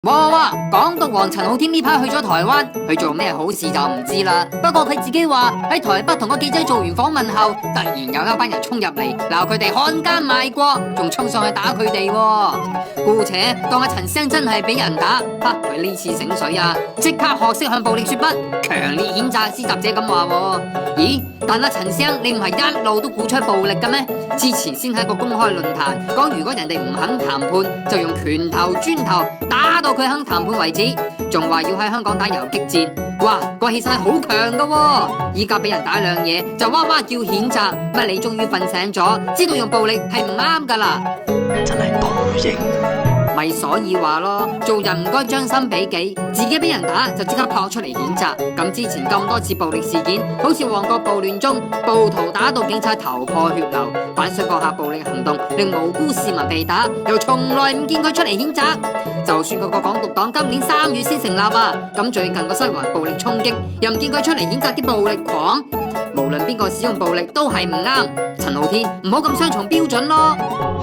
哇！港獨王陳浩天呢排去咗台灣，去做咩好事就唔知啦。不過佢自己話喺台北同個記者做完訪問後，突然有一班人衝入嚟鬧佢哋漢奸賣國，仲衝上去打佢哋。姑且當阿陳生真係俾人打，佢呢次醒水啊，即刻學識向暴力說不，強烈譴責施襲者咁話。咦？但阿陳生你唔係一路都鼓吹暴力嘅咩？之前先喺個公開論壇講，如果人哋唔肯談判，就用拳頭、磚頭打到佢肯談判為止，仲話要喺香港打游擊戰。哇，個氣勢好強噶！依家俾人打兩嘢就哇哇叫譴責，乜你終於瞓醒咗，知道用暴力係唔啱噶啦？真係報應。咪所以話咯，做人唔該將心比己，自己俾人打就即刻撲出嚟譴責。咁之前咁多次暴力事件，好似旺角暴亂中，暴徒打到警察頭破血流，反水閣下暴力行動令無辜市民被打，又從來唔見佢出嚟譴責。就算佢個港獨黨今年3月先成立啊，咁最近個西環暴力衝擊，又唔見佢出嚟譴責啲暴力狂。無論邊個使用暴力都係唔啱。陳浩天唔好咁雙重標準咯，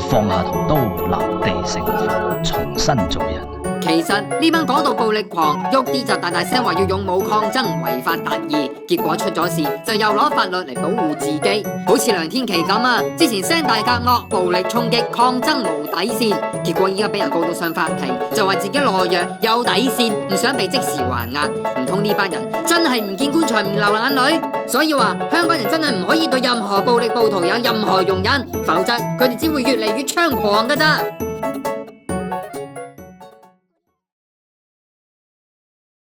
放下屠刀，立地成佛，重新做人。其實呢班港獨暴力狂喐啲就大大聲話要勇武抗爭，違法達義，結果出咗事就又攞法律嚟保護自己，好似梁天琦咁啊！之前聲大夾惡，暴力衝擊抗爭無底線，結果依家俾人告到上法庭，就話自己懦弱有底線，唔想被即時還押。唔通呢班人真係唔見棺材唔流眼淚？所以話香港人真係唔可以對任何暴力暴徒有任何容忍，否則佢哋只會越嚟越猖狂㗎咋。